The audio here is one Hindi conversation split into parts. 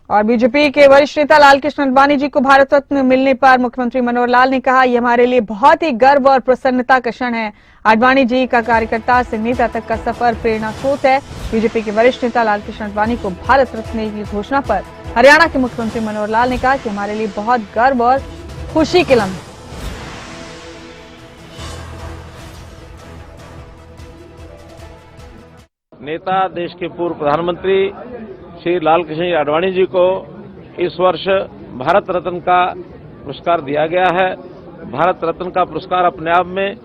और बीजेपी के वरिष्ठ नेता लालकृष्ण आडवाणी जी को भारत रत्न मिलने पर मुख्यमंत्री मनोहर लाल ने कहा, यह हमारे लिए बहुत ही गर्व और प्रसन्नता का क्षण है। आडवाणी जी का कार्यकर्ता से नेता तक का सफर प्रेरणा स्रोत है। बीजेपी के वरिष्ठ नेता लालकृष्ण आडवाणी को भारत रत्न की घोषणा पर हरियाणा के मुख्यमंत्री मनोहर लाल ने कहा कि हमारे लिए बहुत गर्व और खुशी के लम्हे। नेता देश के पूर्व प्रधानमंत्री श्री लालकृष्ण आडवाणी जी को इस वर्ष भारत रत्न का पुरस्कार दिया गया है। भारत रत्न का पुरस्कार अपने आप में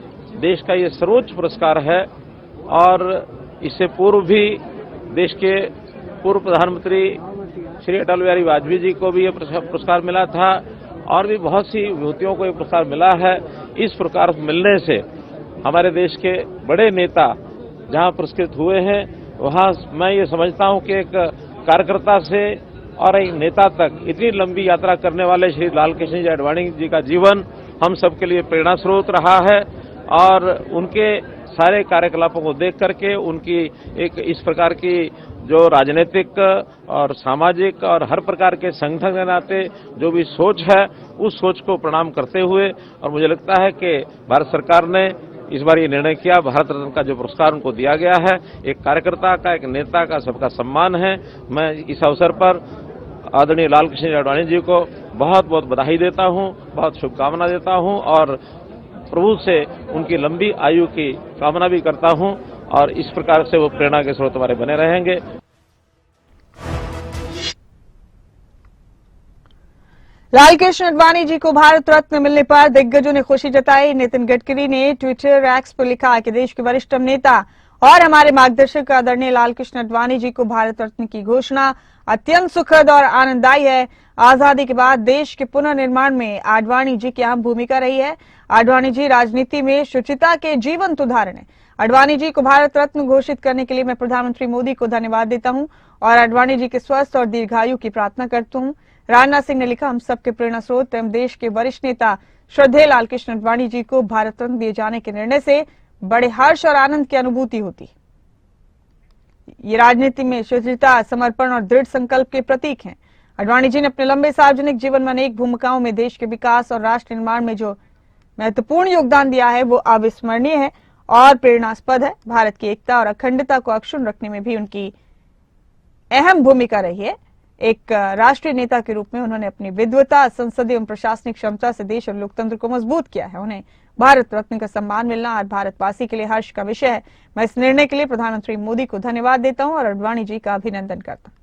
देश का ये सर्वोच्च पुरस्कार है और इससे पूर्व भी देश के पूर्व प्रधानमंत्री श्री अटल बिहारी वाजपेयी जी को भी ये पुरस्कार मिला था और भी बहुत सी विभूतियों को ये पुरस्कार मिला है। इस पुरस्कार मिलने से हमारे देश के बड़े नेता जहां पुरस्कृत हुए हैं वहां मैं ये समझता हूं कि एक कार्यकर्ता से और एक नेता तक इतनी लंबी यात्रा करने वाले श्री लालकृष्ण आडवाणी जी का जीवन हम सबके लिए प्रेरणा स्रोत रहा है और उनके सारे कार्यकलापों को देख करके उनकी एक इस प्रकार की जो राजनीतिक और सामाजिक और हर प्रकार के संगठन के नाते जो भी सोच है उस सोच को प्रणाम करते हुए और मुझे लगता है कि भारत सरकार ने इस बार ये निर्णय किया, भारत रत्न का जो पुरस्कार उनको दिया गया है एक कार्यकर्ता का, एक नेता का, सबका सम्मान है। मैं इस अवसर पर आदरणीय लालकृष्ण आडवाणी जी को बहुत बहुत बधाई देता हूं, बहुत शुभकामना देता हूं और प्रभु से उनकी लंबी आयु की कामना भी करता हूं और इस प्रकार से वो प्रेरणा के स्रोत हमारे बने रहेंगे। लालकृष्ण आडवाणी जी को भारत रत्न मिलने पर दिग्गजों ने खुशी जताई। नितिन गडकरी ने ट्विटर एक्स पर लिखा कि देश के वरिष्ठ नेता और हमारे मार्गदर्शक आदरणीय लालकृष्ण आडवाणी जी को भारत रत्न की घोषणा अत्यंत सुखद और आनंददायी है। आजादी के बाद देश के पुनर्निर्माण में आडवाणी जी की अहम भूमिका रही है। आडवाणी जी राजनीति में शुचिता के जीवंत उदाहरण है। आडवाणी जी को भारत रत्न घोषित करने के लिए मैं प्रधानमंत्री मोदी को धन्यवाद देता हूं और आडवाणी जी के स्वस्थ और दीर्घायु की प्रार्थना करता हूं। राजनाथ सिंह ने लिखा, हम सबके प्रेरणा स्रोत एवं देश के वरिष्ठ नेता श्रद्धेय लालकृष्ण आडवाणी जी को भारत रत्न दिए जाने के निर्णय से बड़े हर्ष और आनंद की अनुभूति होती। ये राजनीति में शुचिता, समर्पण और दृढ़ संकल्प के प्रतीक हैं। आडवाणी जी ने अपने लंबे सार्वजनिक जीवन में अनेक भूमिकाओं में देश के विकास और राष्ट्र निर्माण में जो महत्वपूर्ण योगदान दिया है वो अविस्मरणीय है और प्रेरणास्पद है। भारत की एकता और अखंडता को अक्षुण्ण रखने में भी उनकी अहम भूमिका रही है। एक राष्ट्रीय नेता के रूप में उन्होंने अपनी विद्वता, संसदीय एवं प्रशासनिक क्षमता से देश और लोकतंत्र को मजबूत किया है। उन्हें भारत रत्न का सम्मान मिलना और भारतवासी के लिए हर्ष का विषय है। मैं इस निर्णय के लिए प्रधानमंत्री मोदी को धन्यवाद देता हूं और आडवाणी जी का अभिनंदन करता हूं।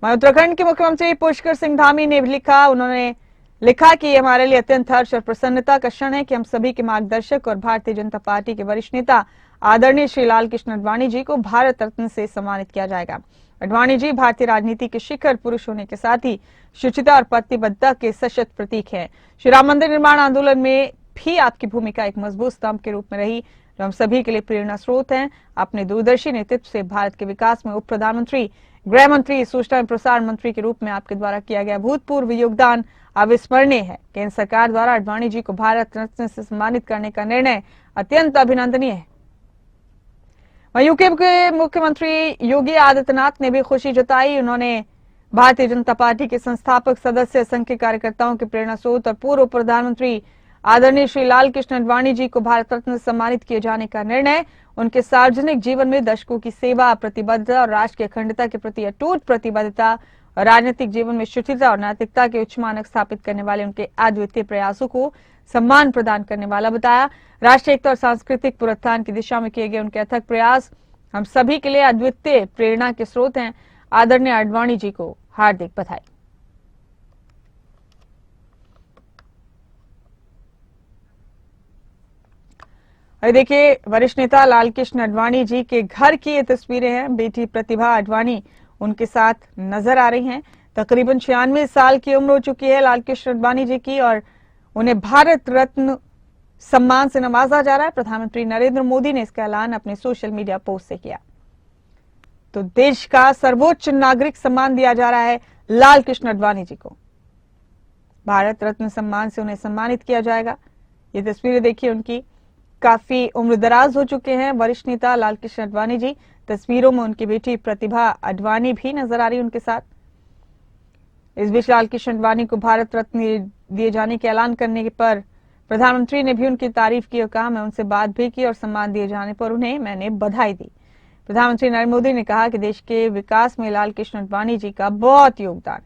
मैं उत्तराखंड के मुख्यमंत्री पुष्कर सिंह धामी ने लिखा, उन्होंने लिखा कि हमारे लिए अत्यंत हर्ष और प्रसन्नता का क्षण है कि हम सभी के मार्गदर्शक और भारतीय जनता पार्टी के वरिष्ठ नेता आदरणीय श्री लालकृष्ण आडवाणी जी को भारत रत्न से सम्मानित किया जाएगा। आडवाणी जी भारतीय राजनीति के शिखर पुरुष होने के साथ ही शुचिता और प्रतिबद्धता के सशक्त प्रतीक हैं। श्री राम मंदिर निर्माण आंदोलन में भी आपकी भूमिका एक मजबूत स्तंभ के रूप में रही जो हम सभी के लिए प्रेरणा स्रोत हैं। अपने दूरदर्शी नेतृत्व से भारत के विकास में उप प्रधानमंत्री, गृह मंत्री, सूचना एवं प्रसारण मंत्री के रूप में आपके द्वारा किया गया भूतपूर्व योगदान अविस्मरणीय है। केंद्र सरकार द्वारा आडवाणी जी को भारत रत्न से सम्मानित करने का निर्णय अत्यंत अभिनंदनीय है। यूपी के मुख्यमंत्री योगी आदित्यनाथ ने भी खुशी जताई। उन्होंने भारतीय जनता पार्टी के संस्थापक सदस्य, संघ के कार्यकर्ताओं के प्रेरणा स्रोत और पूर्व प्रधानमंत्री आदरणीय श्री लालकृष्ण आडवाणी जी को भारत रत्न से सम्मानित किए जाने का निर्णय उनके सार्वजनिक जीवन में दशकों की सेवा, प्रतिबद्धता और राष्ट्र की अखंडता के प्रति अटूट प्रतिबद्धता और राजनीतिक जीवन में शुचिता और नैतिकता के उच्च मानक स्थापित करने वाले उनके अद्वितीय प्रयासों को सम्मान प्रदान करने वाला बताया। राष्ट्रीय एकता और सांस्कृतिक पुनरुत्थान की दिशा में किए गए उनके अथक प्रयास हम सभी के लिए अद्वितीय प्रेरणा के स्रोत हैं। आदरणीय आडवाणी जी को हार्दिक बधाई। और देखिए, वरिष्ठ नेता लालकृष्ण आडवाणी जी के घर की ये तस्वीरें हैं। बेटी प्रतिभा आडवाणी उनके साथ नजर आ रही हैं। तकरीबन 96 साल की उम्र हो चुकी है लालकृष्ण आडवाणी जी की और उन्हें भारत रत्न सम्मान से नवाजा जा रहा है। प्रधानमंत्री नरेंद्र मोदी ने इसका ऐलान अपने सोशल मीडिया पोस्ट से किया। तो देश का सर्वोच्च नागरिक सम्मान दिया जा रहा है लालकृष्ण आडवाणी जी को। भारत रत्न सम्मान से उन्हें सम्मानित किया जाएगा। ये तस्वीरें देखिए, उनकी काफी उम्रदराज हो चुके हैं वरिष्ठ नेता लालकृष्ण आडवाणी जी। तस्वीरों में उनकी बेटी प्रतिभा आडवाणी भी नजर आ रही है उनके साथ। इस बीच लालकृष्ण आडवाणी को भारत रत्न दिए जाने के ऐलान करने पर प्रधानमंत्री ने भी उनकी तारीफ की और कहा, मैं उनसे बात भी की और सम्मान दिए जाने पर उन्हें मैंने बधाई दी। प्रधानमंत्री नरेंद्र मोदी ने कहा कि देश के विकास में लालकृष्ण आडवाणी जी का बहुत योगदान।